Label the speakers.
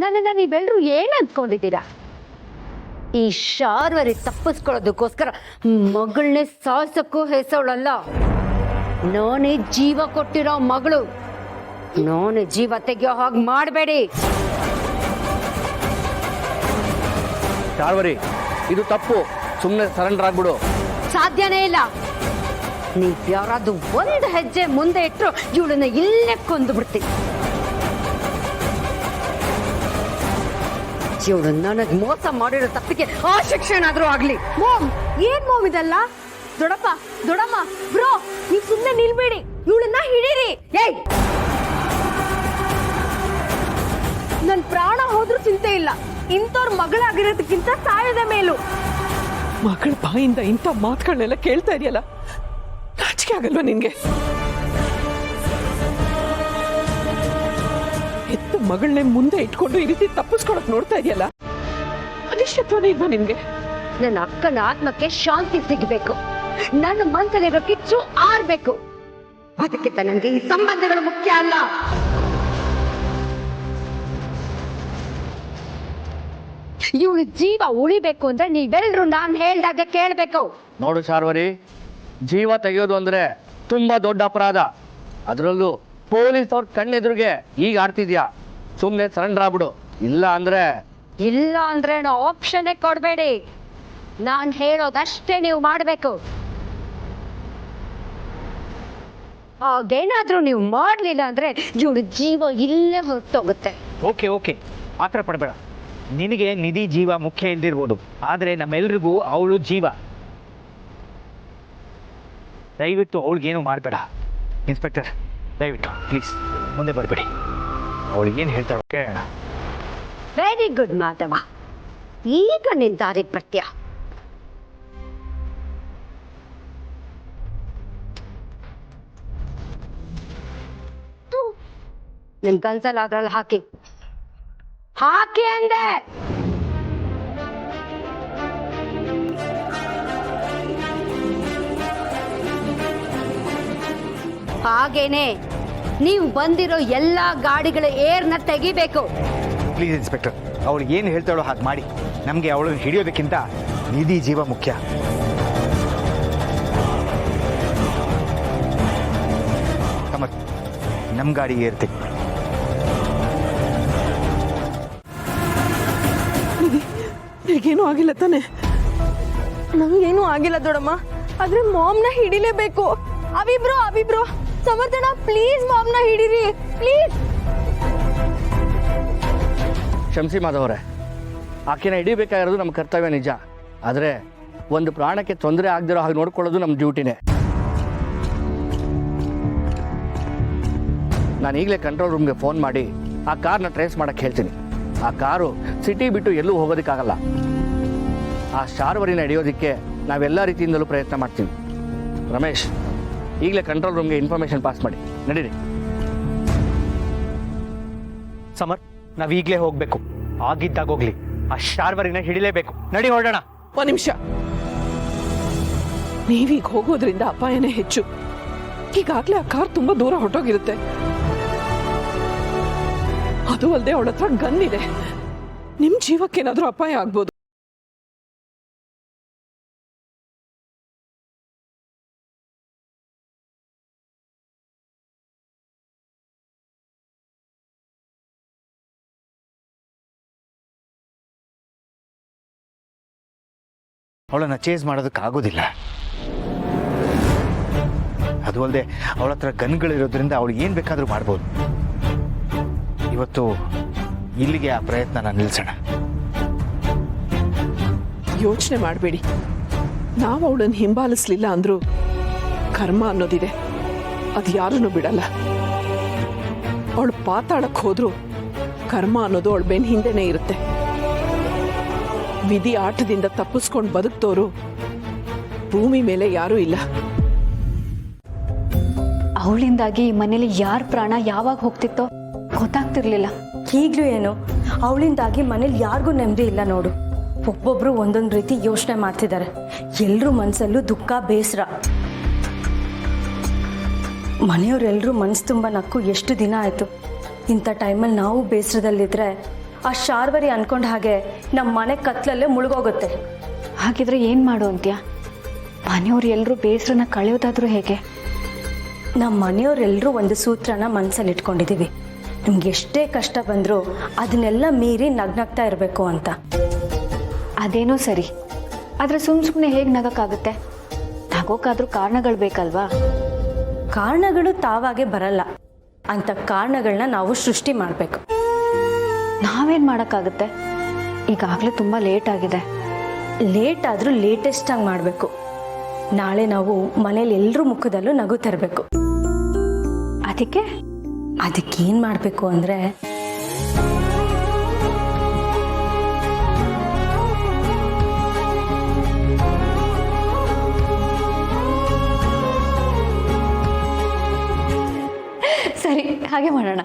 Speaker 1: ನನ್ನನ್ನು ನೀವೆಲ್ಲರೂ ಏನು ಅಂದ್ಕೊಂಡಿದ್ದೀರಾ? ಈ ಶಾರ್ವರಿ ತಪ್ಪಿಸ್ಕೊಳ್ಳೋದಕ್ಕೋಸ್ಕರ ಮಗಳನ್ನೇ ಸಾಯಿಸಕ್ಕೂ ಹೆಸವಳಲ್ಲ. ನಾನೇ ಜೀವ ಕೊಟ್ಟಿರೋ ಮಗಳು. ನಾನೇ ಜೀವ ತೆಗೆಯೋ ಹಾಗೆ ಮಾಡಬೇಡಿ.
Speaker 2: ಶಾರ್ವರಿ, ಇದು ತಪ್ಪು. ಸುಮ್ಮನೆ ಸರೆಂಡರ್ ಆಗ್ಬಿಡು.
Speaker 1: ಸಾಧ್ಯನೇ ಇಲ್ಲ. ನೀವ್ ಯಾರಾದ್ರೂ ಒಂದು ಹೆಜ್ಜೆ ಮುಂದೆ ಇಟ್ಟರು ಇವಳನ್ನ ಇಲ್ಲೇ ಕೊಂದು ಬಿಡ್ತೀನಿ. ಇವಳು ನನಗೆ ಮೋಸ ಮಾಡಿರೋ ತಪ್ಪಿಗೆ ಆ ಶಿಕ್ಷೆ ಏನಾದ್ರೂ ಆಗ್ಲಿ.
Speaker 3: ಮೋಮ್, ಏನ್ ಮೋಮ್ ಇದಲ್ಲ? ದೊಡ್ಡಪ್ಪ, ದೊಡ್ಡಮ್ಮ, ಬ್ರೋ, ನೀವ್ ಸುಮ್ಮನೆ ನಿಲ್ಬೇಡಿ, ಇವಳನ್ನ ಹಿಡೀರಿ.
Speaker 1: ಏಯ್,
Speaker 3: ನನ್ ಪ್ರಾಣ ಹೋದ್ರೂ ಚಿಂತೆ ಇಲ್ಲ. ಇಂಥವ್ರ ಮಗಳಾಗಿರೋದಕ್ಕಿಂತ ಸಾಯದ ಮೇಲು.
Speaker 4: ಮಗಳ ಬಾಯಿಂದ ಇಂಥ ಮಾತುಗಳನ್ನೆಲ್ಲ ಕೇಳ್ತಾ ಇದೆಯಲ್ಲ, ನಾಚಿಕೆ ಆಗಲ್ವಾ ನಿನ್ಗೆ? ಹೆತ್ತ ಮಗಳನ್ನೇ ಮುಂದೆ ಇಟ್ಕೊಂಡು ಈ ರೀತಿ ತಪ್ಪಿಸ್ಕೊಳಕ್ ನೋಡ್ತಾ ಇದೆಯಲ್ಲ, ಅನಿಶ್ಚಿತವೇ ಇಲ್ವಾ ನಿನ್ಗೆ?
Speaker 1: ನನ್ನ ಅಕ್ಕನ ಆತ್ಮಕ್ಕೆ ಶಾಂತಿ ಸಿಗಬೇಕು. ನನ್ನ ಮನಸ್ಸಲ್ಲಿರೋ ಕಿಚ್ಚು ಆರ್ಬೇಕು. ಅದಕ್ಕಿಂತ ನನಗೆ ಈ ಸಂಬಂಧಗಳು ಮುಖ್ಯ ಅಲ್ಲ. ಇವಳು ಜೀವ ಉಳಿಬೇಕು ಅಂದ್ರೆ ನೀವೆಲ್ಲರೂ ನಾನು ಹೇಳ್ದಾಗ ಕೇಳ್ಬೇಕು.
Speaker 2: ನೋಡು ಶಾರ್ವರಿ, ಜೀವ ತೆಗೆಯೋದು ಅಂದ್ರೆ ತುಂಬಾ ದೊಡ್ಡ ಅಪರಾಧ. ಅದರಲ್ಲೂ ಪೊಲೀಸ್ ಅವ್ರ ಕಣ್ಣೆದುರಿಗೆ ಈಗ ಆಡ್ತಿದ್ಯಾ. ಸುಮ್ಮನೆ ಸರೆಂಡರ್ ಆಗ್ಬಿಡು. ಇಲ್ಲ ಅಂದ್ರೆ
Speaker 1: ಆಪ್ಷನ್ನೇ ಕೊಡಬೇಡಿ. ನಾನು ಹೇಳೋದಷ್ಟೇ ನೀವು ಮಾಡಬೇಕು. ಹಾಗೇನಾದ್ರೂ ನೀವು ಮಾಡಲಿಲ್ಲ ಅಂದ್ರೆ ಇವಳು ಜೀವ ಇಲ್ಲೇ ಹೊರಟೋಗುತ್ತೆ.
Speaker 5: ಓಕೆ ಓಕೆ, ಆತರ ಪಡಬೇಡ. ನಿನಗೆ ನಿಧಿ ಜೀವ ಮುಖ್ಯ ಇಲ್ದಿರ್ಬೋದು, ಆದರೆ ನಮ್ಮೆಲ್ರಿಗೂ ಅವಳು ಜೀವ. ದಯವಿಟ್ಟು ಅವಳಿಗೇನು ಮಾಡಬೇಡ. ಇನ್ಸ್ಪೆಕ್ಟರ್, ದಯವಿಟ್ಟು ಪ್ಲೀಸ್ ಮುಂದೆ ಬರಬೇಡಿ. ಅವಳಿಗೇನು ಹೇಳ್ತಾಳೆ ಕೇಳೋಣ.
Speaker 1: ವೆರಿ ಗುಡ್ ಮಾಧವ, ಈಗ ನಿನ್ ದಾರಿ ಬರ್ತೀಯ. ನಿನ್ ಕನ್ಸಲ್ಲಿ ಅದ್ರಲ್ಲಿ ಹಾಕಿ ಅಂದೆ. ಹಾಗೇನೆ ನೀವು ಬಂದಿರೋ ಎಲ್ಲಾ ಗಾಡಿಗಳ ಏರ್ನ ತೆಗಿಬೇಕು.
Speaker 5: ಪ್ಲೀಸ್ ಇನ್ಸ್ಪೆಕ್ಟರ್, ಅವಳು ಏನು ಹೇಳ್ತಾಳೋ ಹಾಗೆ ಮಾಡಿ. ನಮಗೆ ಅವಳನ್ನು ಹಿಡಿಯೋದಕ್ಕಿಂತ ನಿಧಿ ಜೀವ ಮುಖ್ಯ. ಕಮರ್, ನಮ್ಮ ಗಾಡಿಗೆ ಏರ್ತೀವಿ.
Speaker 4: ನಿನಗೇನೂ ಆಗಿಲ್ಲ ತಾನೆ?
Speaker 3: ನಂಗೇನು ಆಗಿಲ್ಲ ದೊಡ್ಡಮ್ಮ, ಆದ್ರೆ ಮಾಮ್ನ ಹಿಡಿಲೇಬೇಕು. ಅವಿಬ್ರು ಸಮರ್ಥನ, ಪ್ಲೀಸ್ ಮಾಮ್ನ ಹಿಡೀರಿ ಪ್ಲೀಸ್.
Speaker 2: ಕ್ಷಮಿಸಿ ಮಾಧವರೇ, ಆಕೆನ ಹಿಡಿಬೇಕಾಗಿರೋದು ನಮ್ಮ ಕರ್ತವ್ಯ ನಿಜ. ಆದರೆ ಒಂದು ಪ್ರಾಣಕ್ಕೆ ತೊಂದರೆ ಆಗದಿರೋ ಹಾಗೆ ನೋಡ್ಕೊಳ್ಳೋದು ನಮ್ಮ ಡ್ಯೂಟಿನೇ. ನಾನು ಈಗಲೇ ಕಂಟ್ರೋಲ್ ರೂಮ್ಗೆ ಫೋನ್ ಮಾಡಿ ಆ ಕಾರ್ನ ಟ್ರೇಸ್ ಮಾಡಕ್ಕೆ ಹೇಳ್ತೀನಿ. ಆ ಕಾರು ಸಿಟಿ ಬಿಟ್ಟು ಎಲ್ಲೂ ಹೋಗೋದಕ್ಕಾಗಲ್ಲ. ಆ ಶಾರ್ವರಿನ ಹಿಡಿಯೋದಕ್ಕೆ ನಾವೆಲ್ಲ ರೀತಿಯಿಂದಲೂ ಪ್ರಯತ್ನ ಮಾಡ್ತೀವಿ. ರಮೇಶ್, ಈಗಲೇ ಕಂಟ್ರೋಲ್ ರೂಮ್ಗೆ ಇನ್ಫಾರ್ಮೇಶನ್ ಪಾಸ್ ಮಾಡಿ. ನಡೀರಿ.
Speaker 5: ಸಮರ್, ನಾವು ಈಗಲೇ ಹೋಗ್ಬೇಕು. ಆಗಿದ್ದಾಗೋಗ್ಲಿ, ಆ ಶಾರ್ವರಿನ ಹಿಡಿಲೇಬೇಕು. ನಡಿ ಹೊರಡೋಣ.
Speaker 4: ಒಂದ್ ನಿಮಿಷ. ನೀವೀಗ ಹೋಗೋದ್ರಿಂದ ಅಪಾಯನೇ ಹೆಚ್ಚು. ಈಗಾಗ್ಲೇ ಆ ಕಾರ್ ತುಂಬಾ ದೂರ ಹೊರಟೋಗಿರುತ್ತೆ. ಅದು ಅಲ್ಲದೆ ಅವಳ ಹತ್ರ ಗನ್ ಇದೆ. ನಿಮ್ ಜೀವಕ್ಕೇನಾದ್ರೂ ಅಪಾಯ ಆಗ್ಬೋದು.
Speaker 5: ಅವಳನ್ನು ಚೇಸ್ ಮಾಡೋದಕ್ಕಾಗೋದಿಲ್ಲ. ಅದು ಅಲ್ಲದೆ ಅವಳ ಹತ್ರ ಗನ್ಗಳಿರೋದ್ರಿಂದ ಅವಳು ಏನು ಬೇಕಾದರೂ ಮಾಡ್ಬೋದು. ಇವತ್ತು ಇಲ್ಲಿಗೆ ಆ ಪ್ರಯತ್ನ ನಿಲ್ಲಿಸೋಣ.
Speaker 4: ಯೋಚನೆ ಮಾಡಬೇಡಿ. ನಾವು ಅವಳನ್ನು ಹಿಂಬಾಲಿಸ್ಲಿಲ್ಲ ಅಂದ್ರೂ ಕರ್ಮ ಅನ್ನೋದಿದೆ, ಅದು ಯಾರನ್ನು ಬಿಡಲ್ಲ. ಅವಳು ಪಾತಾಳಕ್ಕೆ ಹೋದ್ರು ಕರ್ಮ ಅನ್ನೋದು ಅವಳ ಬೆನ್ನ ಹಿಂದೆನೇ ಇರುತ್ತೆ. ವಿಧಿ ಆಟದಿಂದ ತಪ್ಪಿಸ್ಕೊಂಡು ಬದುಕ್ತೋರು ಭೂಮಿ ಮೇಲೆ ಯಾರೂ ಇಲ್ಲ.
Speaker 6: ಅವಳಿಂದಾಗಿ ಈ ಮನೇಲಿ ಯಾರ ಪ್ರಾಣ ಯಾವಾಗ ಹೋಗ್ತಿತ್ತೋ ಗೊತ್ತಾಗ್ತಿರ್ಲಿಲ್ಲ.
Speaker 3: ಈಗಲೂ ಏನು, ಅವಳಿಂದಾಗಿ ಮನೇಲಿ ಯಾರಿಗೂ ನೆಮ್ಮದಿ ಇಲ್ಲ ನೋಡು. ಒಬ್ಬೊಬ್ರು ಒಂದೊಂದು ರೀತಿ ಯೋಚನೆ ಮಾಡ್ತಿದ್ದಾರೆ. ಎಲ್ಲರೂ ಮನಸ್ಸಲ್ಲೂ ದುಃಖ, ಬೇಸರ. ಮನೆಯವರೆಲ್ಲರೂ ಮನಸ್ಸು ತುಂಬ ನಕ್ಕು ಎಷ್ಟು ದಿನ ಆಯಿತು. ಇಂಥ ಟೈಮಲ್ಲಿ ನಾವು ಬೇಸರದಲ್ಲಿದ್ದರೆ ಆ ಶಾರ್ವರಿ ಅನ್ಕೊಂಡ ಹಾಗೆ ನಮ್ಮ ಮನೆ ಕತ್ಲಲ್ಲೇ ಮುಳುಗೋಗುತ್ತೆ.
Speaker 6: ಹಾಗಿದ್ರೆ ಏನು ಮಾಡು ಅಂತ್ಯ? ಮನೆಯವ್ರು ಎಲ್ಲರೂ ಬೇಸರನ್ನ ಕಳೆಯೋದಾದ್ರೂ ಹೇಗೆ?
Speaker 3: ನಮ್ಮ ಮನೆಯವರೆಲ್ಲರೂ ಒಂದು ಸೂತ್ರನ ಮನಸ್ಸಲ್ಲಿ ಇಟ್ಕೊಂಡಿದ್ದೀವಿ. ನಿಮ್ಗೆ ಎಷ್ಟೇ ಕಷ್ಟ ಬಂದರೂ ಅದನ್ನೆಲ್ಲ ಮೀರಿ ನಗ್ನಗ್ತಾ ಇರಬೇಕು ಅಂತ.
Speaker 6: ಅದೇನೋ ಸರಿ, ಆದರೆ ಸುಮ್ಮನೆ ಹೇಗೆ ನಗಕ್ಕಾಗುತ್ತೆ? ನಗೋಕ್ಕಾದ್ರೂ ಕಾರಣಗಳು ಬೇಕಲ್ವಾ?
Speaker 3: ಕಾರಣಗಳು ತಾವಾಗೆ ಬರಲ್ಲ, ಅಂತ ಕಾರಣಗಳನ್ನ ನಾವು ಸೃಷ್ಟಿ ಮಾಡಬೇಕು.
Speaker 6: ನಾವೇನು ಮಾಡೋಕ್ಕಾಗುತ್ತೆ? ಈಗಾಗಲೇ ತುಂಬ ಲೇಟ್ ಆಗಿದೆ.
Speaker 3: ಲೇಟ್ ಆದರೂ ಲೇಟೆಸ್ಟಾಗಿ ಮಾಡಬೇಕು. ನಾಳೆ ನಾವು ಮನೇಲಿ ಎಲ್ಲರೂ ಮುಖದಲ್ಲೂ ನಗು ತರಬೇಕು. ಅದಕ್ಕೇನು ಮಾಡಬೇಕು ಅಂದರೆ,
Speaker 6: ಸರಿ, ಹಾಗೆ ಮಾಡೋಣ.